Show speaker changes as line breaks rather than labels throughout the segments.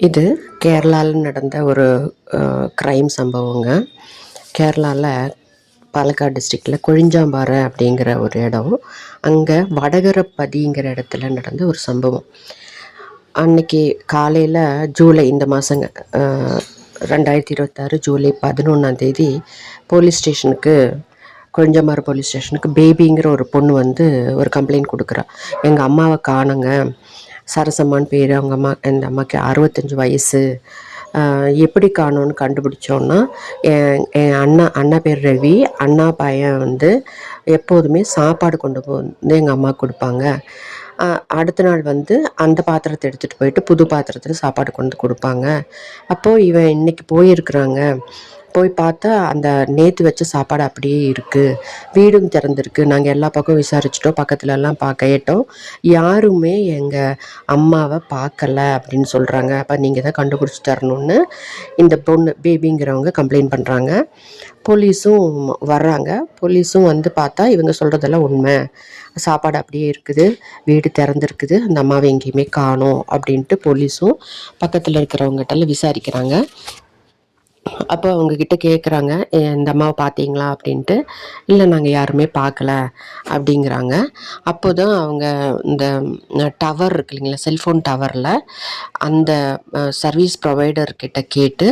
இது கேரளாவில் நடந்த ஒரு க்ரைம் சம்பவங்க. கேரளாவில் பாலக்காடு டிஸ்ட்ரிக்டில் கொழிஞ்சாம்பாறை அப்படிங்கிற ஒரு இடம். அங்கே வடகரப்பதிங்கிற இடத்துல நடந்த ஒரு சம்பவம். அன்னைக்கு காலையில் ஜூலை இந்த மாதங்க 2026 ஜூலை 11 போலீஸ் ஸ்டேஷனுக்கு கொழிஞ்சாம்பாறை போலீஸ் ஸ்டேஷனுக்கு பேபிங்கிற ஒரு பொண்ணு வந்து ஒரு கம்ப்ளைண்ட் கொடுக்குறா. எங்கள் அம்மாவை காணுங்க, சரசம்மான்னு பேர், அவங்க அம்மா, அந்த அம்மாவுக்கு 65 வயசு, எப்படி காணோன்னு கண்டுபிடிச்சோன்னா என் அண்ணா பேர் ரவி, அண்ணா பையன் வந்து எப்போதுமே சாப்பாடு கொண்டு வந்து எங்கள் அம்மா கொடுப்பாங்க. அடுத்த நாள் வந்து அந்த பாத்திரத்தை எடுத்துகிட்டு போயிட்டு புது பாத்திரத்தில் சாப்பாடு கொண்டு கொடுப்பாங்க. அப்போது இவன் இன்னைக்கு போயிருக்கிறாங்க. போய் பார்த்தா அந்த நேற்று வச்ச சாப்பாடு அப்படியே இருக்குது, வீடும் திறந்துருக்கு. நாங்கள் எல்லா பக்கம் விசாரிச்சிட்டோம், பக்கத்துலலாம் கேட்டோம், யாருமே எங்கள் அம்மாவை பார்க்கலை அப்படின்னு சொல்கிறாங்க. அப்போ நீங்கள் தான் கண்டுபிடிச்சி தரணும்னு இந்த பொண்ணு பேபிங்கிறவங்க கம்ப்ளைண்ட் பண்ணுறாங்க. போலீஸும் வர்றாங்க. போலீஸும் வந்து பார்த்தா இவங்க சொல்கிறதெல்லாம் உண்மை, சாப்பாடு அப்படியே இருக்குது, வீடு திறந்துருக்குது, அந்த அம்மாவை எங்கேயுமே காணோம் அப்படின்ட்டு போலீஸும் பக்கத்தில் இருக்கிறவங்ககிட்டலாம் விசாரிக்கிறாங்க. அப்போ அவங்கக்கிட்ட கேட்குறாங்க, இந்த அம்மாவை பார்த்தீங்களா அப்படின்ட்டு. இல்லை, நாங்கள் யாருமே பார்க்கல அப்படிங்கிறாங்க. அப்போ தான் அவங்க இந்த டவர் இருக்கு இல்லைங்களா, செல்ஃபோன் டவரில் அந்த சர்வீஸ் ப்ரொவைடர்கிட்ட கேட்டு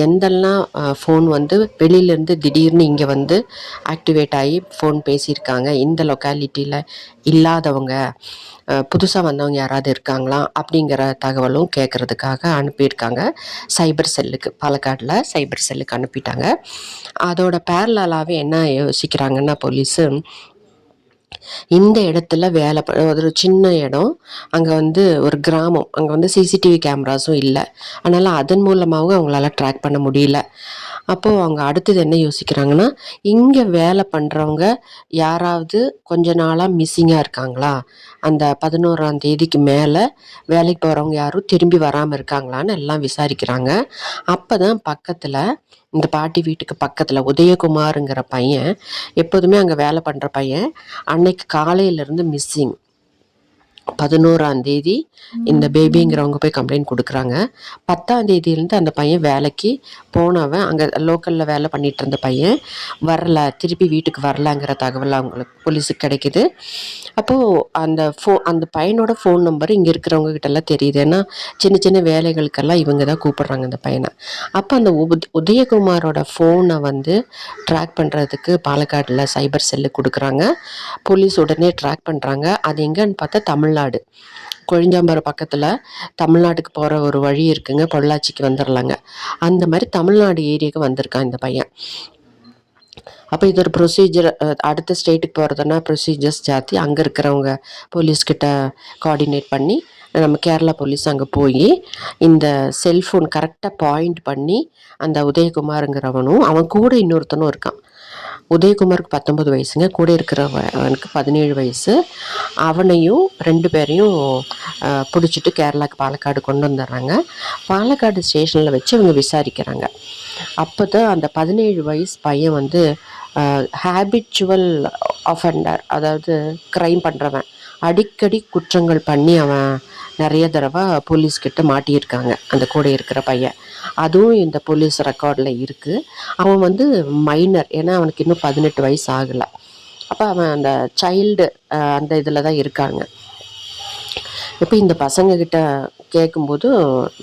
எந்தெல்லாம் ஃபோன் வந்து வெளியிலேருந்து திடீர்னு இங்கே வந்து ஆக்டிவேட் ஆகி ஃபோன் பேசியிருக்காங்க, இந்த லொக்காலிட்டியில் இல்லாதவங்க, புதுசாக வந்தவங்க யாராவது இருக்காங்களா அப்படிங்கிற தகவலும் கேட்குறதுக்காக அனுப்பியிருக்காங்க சைபர் செல்லுக்கு. பாலக்காடில் சைபர் செல்லுக்கு அனுப்பிட்டாங்க. அதோட பேரலாகவே என்ன யோசிக்கிறாங்கன்னா போலீஸு, இந்த இடத்துல ஒரு சின்ன இடம், அங்கே வந்து ஒரு கிராமம், அங்கே வந்து சிசிடிவி கேமராஸும் இல்லை, அதனால் அதன் மூலமாகவும் அவங்களால ட்ராக் பண்ண முடியல. அப்போது அவங்க அடுத்தது என்ன யோசிக்கிறாங்கன்னா, இங்கே வேலை பண்ணுறவங்க யாராவது கொஞ்ச நாளாக மிஸ்ஸிங்காக இருக்காங்களா, அந்த 11ஆம் தேதிக்கு மேலே வேலைக்கு போகிறவங்க யாரும் திரும்பி வராமல் இருக்காங்களான்னு எல்லாம் விசாரிக்கிறாங்க. அப்போ தான் பக்கத்தில், இந்த பாட்டி வீட்டுக்கு பக்கத்தில் உதயகுமாருங்கிற பையன், எப்போதுமே அங்கே வேலை பண்ணுற பையன், அன்னைக்கு காலையிலேருந்து மிஸ்ஸிங். 11ஆம் தேதி இந்த பேபிங்கிறவங்க போய் கம்ப்ளைண்ட் கொடுக்குறாங்க. 10ஆம் தேதியிலேருந்து அந்த பையன் வேலைக்கு போனவன், அங்கே லோக்கலில் வேலை பண்ணிகிட்டு இருந்த பையன் வரல, திருப்பி வீட்டுக்கு வரலாங்கிற தகவல் அவங்களுக்கு போலீஸுக்கு கிடைக்கிது. அப்போது அந்த பையனோட ஃபோன் நம்பர் இங்கே இருக்கிறவங்க கிட்டலாம் தெரியுது. ஏன்னா சின்ன சின்ன வேலைகளுக்கெல்லாம் இவங்க தான் கூப்பிட்றாங்க அந்த பையனை. அப்போ அந்த உதயகுமாரோட ஃபோனை வந்து ட்ராக் பண்ணுறதுக்கு பாலக்காடில் சைபர் செல்லு கொடுக்குறாங்க. போலீஸ் உடனே ட்ராக் பண்ணுறாங்க. அது எங்கன்னு பார்த்தா தமிழ்நாடு, கொழிஞ்சாம்பாறை பக்கத்தில் தமிழ்நாட்டுக்கு போகிற ஒரு வழி இருக்குங்க, பொள்ளாச்சிக்கு வந்துடலாங்க. அந்த மாதிரி தமிழ்நாடு ஏரியாவுக்கு வந்திருக்கான் இந்த பையன். அப்போ இது ஒரு ப்ரொசீஜர், அடுத்த ஸ்டேட்டுக்கு போகிறதுனா ப்ரொசீஜர்ஸ் ஜாஸ்தி. அங்கே இருக்கிறவங்க போலீஸ்கிட்ட கோஆர்டினேட் பண்ணி நம்ம கேரளா போலீஸ் அங்கே போய் இந்த செல்ஃபோன் கரெக்டாக பாயிண்ட் பண்ணி அந்த உதயகுமாருங்கிறவனும் அவன் கூட இன்னொருத்தனும் இருக்கான். உதயகுமாருக்கு 19 வயசுங்க, கூட இருக்கிறவனுக்கு 17 வயசு. அவனையும் 2 பேரையும் பிடிச்சிட்டு கேரளாவுக்கு பாலக்காடு கொண்டு வந்துடுறாங்க. பாலக்காடு ஸ்டேஷனில் வச்சு அவங்க விசாரிக்கிறாங்க. அப்போ தான் அந்த 17 வயசு பையன் வந்து ஹேபிச்சுவல் அஃபெண்டர், அதாவது க்ரைம் பண்ணுறவன், அடிக்கடி குற்றங்கள் பண்ணி அவன் நிறைய தடவை போலீஸ்கிட்ட மாட்டியிருக்காங்க அந்த கூட இருக்கிற பையன். அதுவும் இந்த போலீஸ் ரெக்கார்டில் இருக்குது. அவன் வந்து மைனர், ஏன்னா அவனுக்கு இன்னும் 18 வயசு ஆகலை. அப்போ அவன் அந்த சைல்டு அந்த இதில் தான் இருக்காங்க. இப்போ இந்த பசங்கக்கிட்ட கேட்கும்போது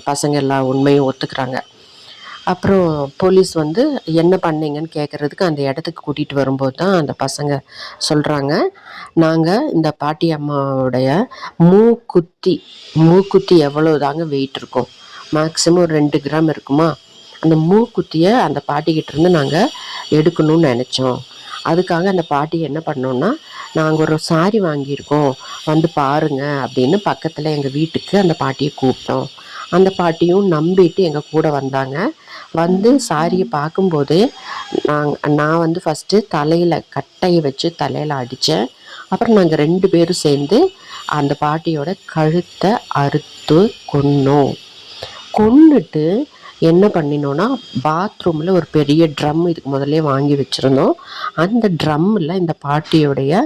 பசங்க எல்லா உண்மையும் ஒத்துக்கிறாங்க. அப்புறம் போலீஸ் வந்து என்ன பண்ணீங்கன்னு கேட்குறதுக்கு அந்த இடத்துக்கு கூட்டிகிட்டு வரும்போது தான் அந்த பசங்க சொல்கிறாங்க, நாங்கள் இந்த பாட்டி அம்மாவுடைய மூக்குத்தி எவ்வளோ தாங்க வெயிட் இருக்கும், மேக்ஸிமம் 2 கிராம் இருக்குமா, அந்த மூக்குத்தியை அந்த பாட்டிக்கிட்டேருந்து நாங்கள் எடுக்கணும்னு நினச்சோம். அதுக்காக அந்த பாட்டி என்ன பண்ணோன்னா, நாங்கள் ஒரு சாரி வாங்கியிருக்கோம், வந்து பாருங்க அப்படின்னு பக்கத்தில் எங்கள் வீட்டுக்கு அந்த பாட்டியை கூப்பிட்டோம். அந்த பாட்டியும் நம்பிட்டு எங்கள் கூட வந்தாங்க. வந்து சாரியை பார்க்கும்போதே நான் வந்து ஃபஸ்ட்டு தலையில் கட்டையை வச்சு தலையில் அடித்தேன். அப்புறம் நாங்கள் 2 பேரும் சேர்ந்து அந்த பாட்டியோட கழுத்தை அறுத்து கொன்னுட்டு என்ன பண்ணினோன்னா, பாத்ரூமில் ஒரு பெரிய ட்ரம் இதுக்கு முதல்ல வாங்கி வச்சுருந்தோம். அந்த ட்ரம்மில் இந்த பாட்டியோடைய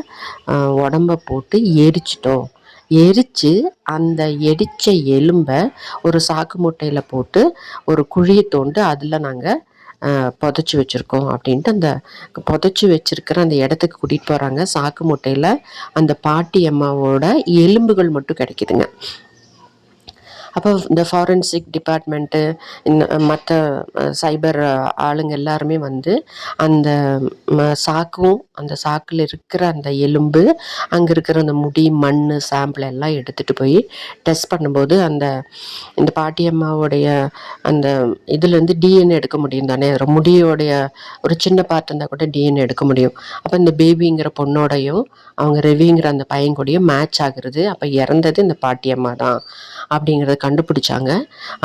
உடம்பை போட்டு எரிச்சிட்டோம். எரித்து அந்த எரித்த எலும்பை ஒரு சாக்கு மூட்டையில் போட்டு ஒரு குழியை தோண்டு அதில் நாங்கள் புதைச்சி வச்சுருக்கோம் அப்படின்ட்டு அந்த புதைச்சி வச்சுருக்கிற அந்த இடத்துக்கு கூட்டிகிட்டு போகிறாங்க. சாக்கு மூட்டையில் அந்த பாட்டி அம்மாவோட எலும்புகள் மட்டும் கிடைக்குதுங்க. அப்போ இந்த ஃபாரன்சிக் டிபார்ட்மெண்ட்டு மற்ற சைபர் ஆளுங்க எல்லாருமே வந்து அந்த சாக்கும் அந்த சாக்கில் இருக்கிற அந்த எலும்பு, அங்கே இருக்கிற அந்த முடி, மண் சாம்பிள் எல்லாம் எடுத்துகிட்டு போய் டெஸ்ட் பண்ணும்போது இந்த பாட்டியம்மாவுடைய அந்த இதுலேருந்து டிஎன்ஏ எடுக்க முடியும் தானே. முடியோடைய ஒரு சின்ன பார்ட் இருந்தால் கூட டிஎன்ஏ எடுக்க முடியும். அப்போ இந்த பேபிங்கிற பொண்ணோடையும் அவங்க ரெவிங்கிற அந்த பையன் கூடயும் மேட்ச் ஆகுறது. அப்போ இறந்தது இந்த பாட்டியம்மா தான் அப்படிங்கிறத கண்டுபிடிச்சாங்க.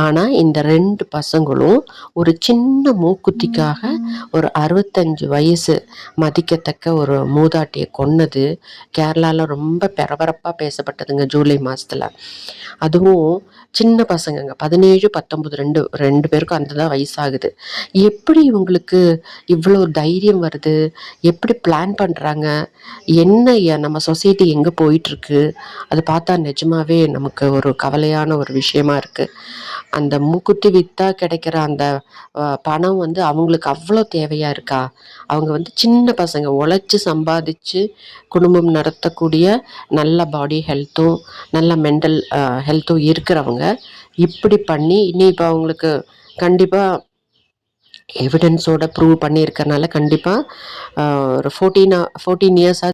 ஆனால் இந்த 2 பசங்களும் ஒரு சின்ன மூக்குத்திக்காக ஒரு 65 வயசு மதிக்கத்தக்க ஒரு மூதாட்டியை கொன்னது கேரளாவில் ரொம்ப பரபரப்பாக பேசப்பட்டதுங்க ஜூலை மாதத்தில். அதுவும் சின்ன பசங்கங்க, 17, 19, ரெண்டு பேருக்கும் அந்த தான் வயசாகுது. எப்படி இவங்களுக்கு இவ்வளோ தைரியம் வருது? எப்படி பிளான் பண்ணுறாங்க? என்ன நம்ம சொசைட்டி எங்கே போயிட்டுருக்கு? அது பார்த்தா நிஜமாவே நமக்கு ஒரு கவலையான ஒரு விஷயமா இருக்குது. அந்த மூக்குத்தி விற்றா கிடைக்கிற அந்த பணம் வந்து அவங்களுக்கு அவ்வளோ தேவையாக இருக்கா? அவங்க வந்து சின்ன பசங்க, உழைச்சி சம்பாதிச்சு குடும்பம் நடத்தக்கூடிய நல்ல பாடி ஹெல்த்தும் நல்ல மென்டல் ஹெல்த்தும் இருக்கிறவங்க இப்படி பண்ணி இனி இப்போ அவங்களுக்கு கண்டிப்பாக எவிடன்ஸோட ப்ரூவ் பண்ணியிருக்கறனால கண்டிப்பாக ஒரு 14 இயர்ஸாக